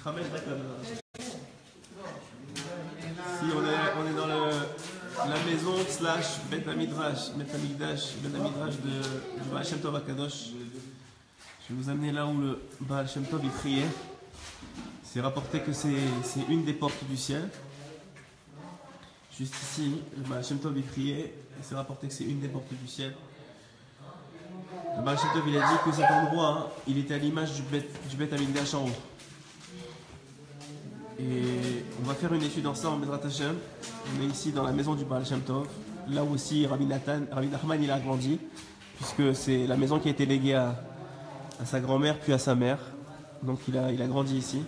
Si on est dans la maison slash Bet Hamidrash du Baal Shem Tov Akadosh. Je vais vous amener là où le Baal Shem Tov il priait. C'est rapporté que c'est une des portes du ciel. Juste ici, le Baal Shem Tov il priait. Et c'est rapporté que c'est une des portes du ciel. Le Baal Shem Tov il a dit que cet endroit, il était à l'image du Bet Hamidrash en haut. Et on va faire une étude ensemble, Bezrat Hashem. On est ici dans la maison du Baal Shem Tov, là où aussi Rabbi Nachman il a grandi, puisque c'est la maison qui a été léguée à sa grand-mère puis à sa mère. Donc il a grandi ici.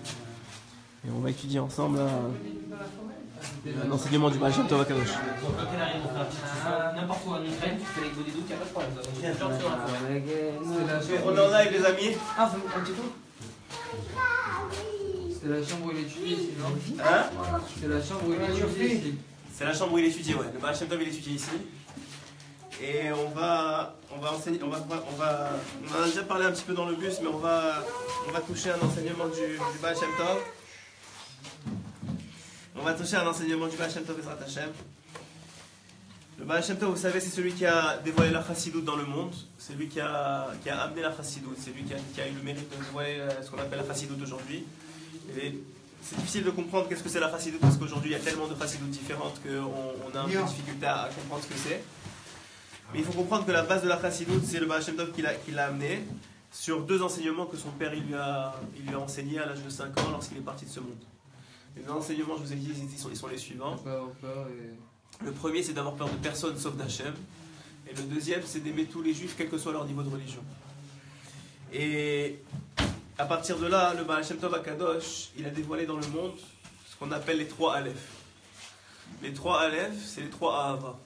Et on va étudier ensemble l'enseignement du Baal Shem Tov à Kadosh. N'importe où en Ukraine, tu fais les godets doutes, il n'y a pas de problème. On en a avec les amis. Ah, un petit coup. C'est la chambre où il étudie ici, non? Hein? C'est la chambre où il étudie ici. C'est la chambre où il étudie, ouais. Le Baal Shem Tov il étudie ici. Et on va enseigner, on en a déjà parlé un petit peu dans le bus, mais on va toucher un enseignement du Baal Shem Tov. On va toucher un enseignement du Baal Shem Tov Bezrat Hashem. Le Baal Shem Tov, vous savez, c'est celui qui a dévoilé la chassidoute dans le monde. C'est lui qui a amené la chassidoute. C'est lui qui a eu le mérite de dévoiler ce qu'on appelle la chassidoute aujourd'hui. Et c'est difficile de comprendre qu'est-ce que c'est la chassidoute parce qu'aujourd'hui il y a tellement de chassidoutes différentes qu'on a un peu de difficulté à comprendre ce que c'est. Mais il faut comprendre que la base de la chassidoute, c'est le Baal Shem Tov qui l'a amené sur deux enseignements que son père il lui a enseigné à l'âge de 5 ans lorsqu'il est parti de ce monde. Les deux enseignements, je vous ai dit, ils sont les suivants. Le premier, c'est d'avoir peur de personne sauf d'Hachem. Et le deuxième, c'est d'aimer tous les juifs, quel que soit leur niveau de religion. Et à partir de là, le Baal Shem Tov Akadosh, il a dévoilé dans le monde ce qu'on appelle les 3 Aleph. Les 3 Aleph, c'est les 3 Ahava.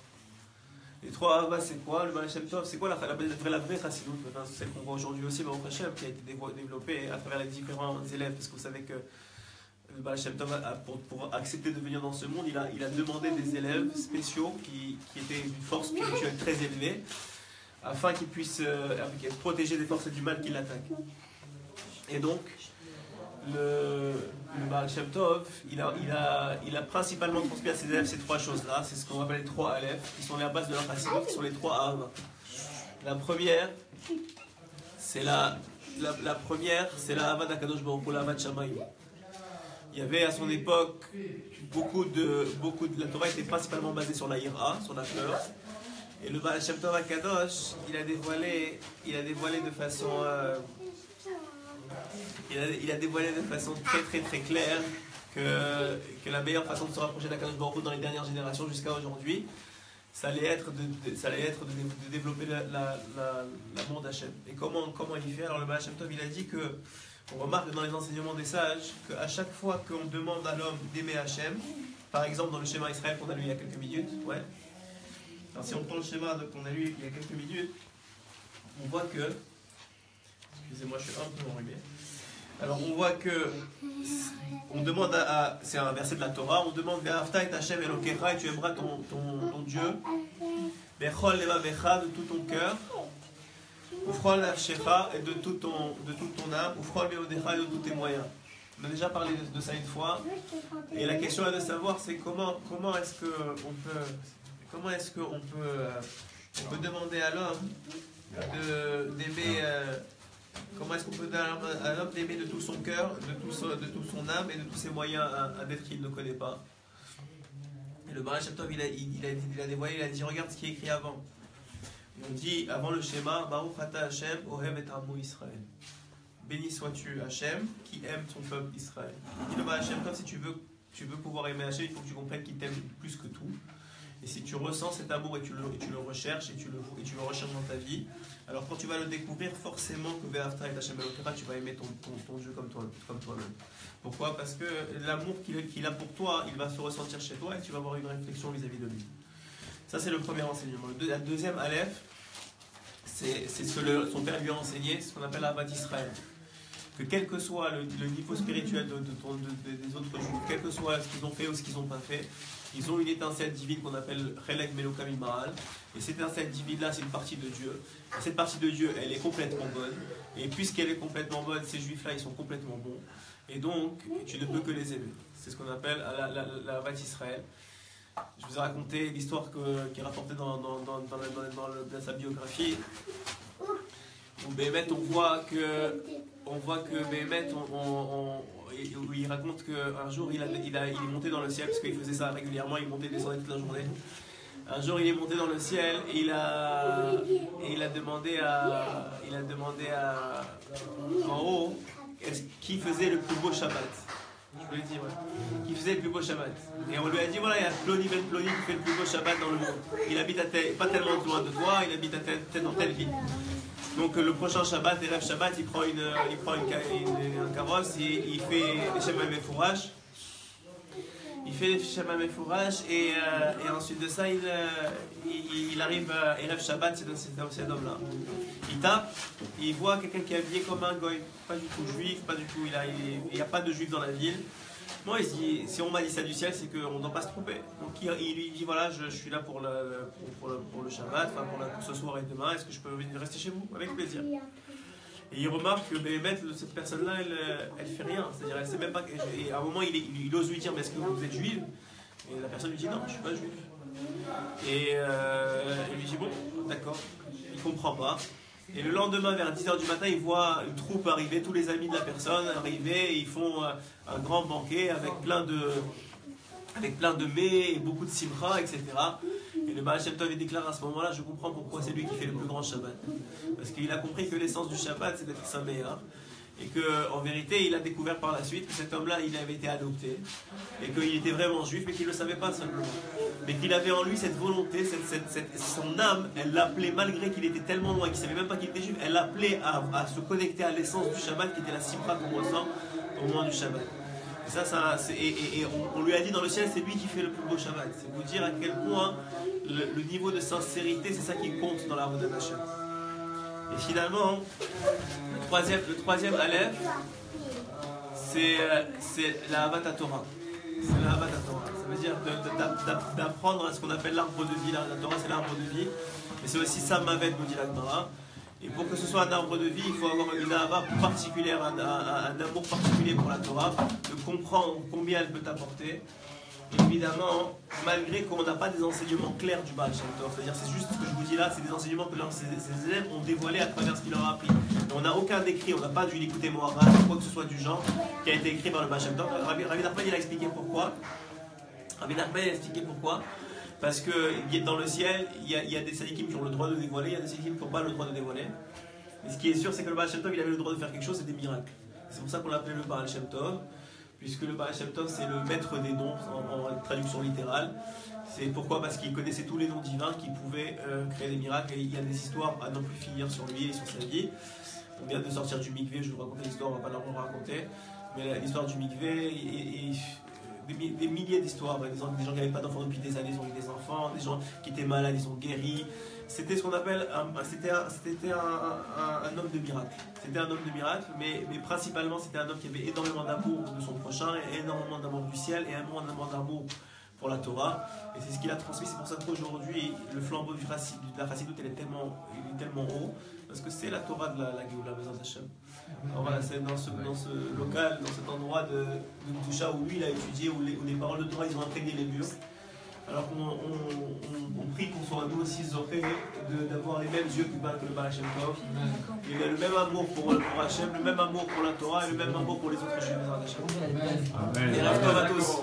Les 3 Ahava, c'est quoi? Le Baal Shem Tov, c'est quoi la vraie chassidoute? Enfin, c'est celle qu'on voit aujourd'hui aussi, Baruch Hashem, qui a été développée à travers les différents élèves. Parce que vous savez que le Baal Shem Tov, pour accepter de venir dans ce monde, il a demandé des élèves spéciaux qui étaient d'une force spirituelle très élevée, afin qu'ils puissent protéger des forces du mal qui l'attaquent. Et donc, le Baal Shem Tov, il a principalement transmis à ses élèves ces 3 choses-là. C'est ce qu'on appelle les 3 Aleph, qui sont la base de la chassidoute, qui sont les 3 Ahava. La première, c'est la Ahava d'Akadosh Baruch Hu, la Ahava de Shamayim. Il y avait à son époque la Torah était principalement basée sur la ira, sur la peur. Et le Baal Shem Tov Akadosh, il a dévoilé de façon très très très claire que la meilleure façon de se rapprocher d'Akadosh Baruch Hu dans les dernières générations jusqu'à aujourd'hui, ça allait être de développer l'amour d'Hachem. Et comment il fait? Alors le Baal Shem Tov, il a dit que on remarque dans les enseignements des sages qu'à chaque fois qu'on demande à l'homme d'aimer Hachem, par exemple dans le schéma Israël qu'on a lu il y a quelques minutes, ouais. Alors si on prend le schéma qu'on a lu il y a quelques minutes, on voit que, excusez-moi, je suis un peu enrhumé. Alors on voit que on demande c'est un verset de la Torah, on demande Ve'afta et Hachem Elokecha, et tu aimeras ton Dieu, Bechol levavecha, de tout ton cœur, Ufrol nafshecha, et de toute ton âme, Ufrol meodecha, et de tous tes moyens. On a déjà parlé de ça une fois, et la question est de savoir c'est comment est-ce qu'on peut demander à l'homme d'aimer. Comment est-ce qu'on peut demander à l'homme d'aimer de tout son cœur, de toute son âme et de tous ses moyens un être qu'il ne connaît pas? Et le Baal Shem Tov, il a dévoilé, il a dit regarde ce qui est écrit avant. On dit avant le schéma Baruch Ata Hashem Ohev et Amo Israël. Béni sois-tu Hashem qui aime son peuple Israël. Il dit le Baal Shem Tov, si tu veux pouvoir aimer Hashem, il faut que tu comprennes qu'il t'aime plus que tout. Et si tu ressens cet amour et tu le recherches et tu le recherches dans ta vie, alors quand tu vas le découvrir, forcément que Ve'afta et Hashem Elokecha, tu vas aimer ton Dieu comme toi-même. Pourquoi? Parce que l'amour qu'il a pour toi, il va se ressentir chez toi et tu vas avoir une réflexion vis-à-vis de lui. Ça c'est le premier enseignement. La deuxième Aleph, c'est ce que son père lui a enseigné, c'est ce qu'on appelle Ahavat Israël. Que quel que soit le niveau spirituel des autres juifs, quel que soit ce qu'ils ont fait ou ce qu'ils n'ont pas fait, ils ont une étincelle divine qu'on appelle Chelek Melokam Imaal. Et cette étincelle divine-là, c'est une partie de Dieu. Et cette partie de Dieu, elle est complètement bonne. Et puisqu'elle est complètement bonne, ces juifs-là, ils sont complètement bons. Et donc, tu ne peux que les aimer. C'est ce qu'on appelle la Havat Israël. Je vous ai raconté l'histoire qui est rapportée dans sa biographie. Où Béhémet, on voit que Béhémet, où il raconte qu'un jour il est monté dans le ciel, parce qu'il faisait ça régulièrement, il montait et descendait toute la journée. Un jour il est monté dans le ciel et il a demandé en haut qui faisait le plus beau Shabbat. Je peux le dire, ouais. Qui faisait le plus beau Shabbat. Et on lui a dit voilà, il y a Ploni Ben Ploni qui fait le plus beau Shabbat dans le monde. Il habite pas tellement loin de toi, il habite dans telle ville. Donc le prochain Shabbat, Erev Shabbat, il prend un carrosse et il fait les Shema Mefourach. Il fait les Shema Mefourach et ensuite de ça, il arrive à Erev Shabbat, c'est cet homme-là. Il tape, il voit quelqu'un qui est habillé comme un goy, pas du tout juif, pas du tout, il n'y a pas de juif dans la ville. Moi, il se dit, si on m'a dit ça du ciel, c'est qu'on ne doit pas se tromper. Donc il lui dit, voilà, je suis là pour le Shabbat, enfin pour ce soir et demain, est-ce que je peux venir rester chez vous? Avec plaisir. Et il remarque que cette personne-là, elle fait rien. C'est-à-dire, elle sait même pas. Et à un moment, il ose lui dire, mais est-ce que vous êtes juive? Et la personne lui dit, non, je ne suis pas juif. Et il lui dit, bon, d'accord. Il ne comprend pas. Et le lendemain, vers 10h du matin, il voit une troupe arriver, tous les amis de la personne arriver, et ils font un grand banquet avec plein de mets et beaucoup de simcha, etc. Et le Baal Shem Tov déclare à ce moment-là, je comprends pourquoi c'est lui qui fait le plus grand Shabbat. Parce qu'il a compris que l'essence du Shabbat, c'est d'être saméach. Et qu'en vérité, il a découvert par la suite que cet homme-là, il avait été adopté. Et qu'il était vraiment juif, mais qu'il ne le savait pas simplement. Mais qu'il avait en lui cette volonté, son âme, elle l'appelait, malgré qu'il était tellement loin, qu'il ne savait même pas qu'il était juif, elle l'appelait à se connecter à l'essence du Shabbat, qui était la simcha qu'on ressent au moment du Shabbat. Et on lui a dit dans le ciel, c'est lui qui fait le plus beau Shabbat. C'est vous dire à quel point le niveau de sincérité, c'est ça qui compte dans la Avodat Hashem. Et finalement, le troisième Aleph, c'est la Havat Torah. C'est la Havat Torah. Ça veut dire d'apprendre à ce qu'on appelle l'arbre de vie. La Torah, c'est l'arbre de vie. Mais c'est aussi Samavet, nous dit la Gemara. Et pour que ce soit un arbre de vie, il faut avoir une ahava particulière, un amour particulier pour la Torah, de comprendre combien elle peut t'apporter. Évidemment, malgré qu'on n'a pas des enseignements clairs du Baal Shem Tov, c'est-à-dire c'est juste ce que je vous dis là, c'est des enseignements que ses élèves ont dévoilés à travers ce qu'il leur a appris. Mais on n'a aucun écrit, on n'a pas dû l'écouter Moharan, quoi que ce soit du genre, qui a été écrit par le Baal Shem Tov. Rabbi Nachman, il a expliqué pourquoi. Parce que dans le ciel, il y a des sadikim qui ont le droit de dévoiler, il y a des sadikim qui n'ont pas le droit de dévoiler. Mais ce qui est sûr, c'est que le Baal Shem Tov, il avait le droit de faire quelque chose, c'est des miracles. C'est pour ça qu'on l'appelait le Baal Shem Tov. Puisque le Baal Shem Tov, c'est le maître des noms, en traduction littérale. C'est pourquoi? Parce qu'il connaissait tous les noms divins qui pouvaient créer des miracles. Et il y a des histoires à non plus finir sur lui et sur sa vie. On vient de sortir du mikvé, je vais vous raconter l'histoire, on ne va pas la raconter. Mais l'histoire du mikvé, et des milliers d'histoires. Des gens qui n'avaient pas d'enfants depuis des années, ils ont eu des enfants. Des gens qui étaient malades, ils ont guéri. C'était ce qu'on appelle un homme de miracle. C'était un homme de miracle, mais principalement c'était un homme qui avait énormément d'amour de son prochain, et énormément d'amour du ciel, et énormément d'amour pour la Torah. Et c'est ce qu'il a transmis. C'est pour ça qu'aujourd'hui, le flambeau de la chassidoute, il est tellement haut, parce que c'est la Torah de la Géoula, Bezat Hashem. Alors voilà, c'est dans ce local, dans cet endroit de Kedusha où lui il a étudié, où les paroles de Torah ils ont imprégné les murs. Alors qu'on prie qu'on soit nous aussi zorés d'avoir les mêmes yeux que le Baal Shem Tov. Il a le même amour pour Hachem, le même amour pour la Torah et le même amour pour les autres juifs. Amen. Et rêve Tov à tous.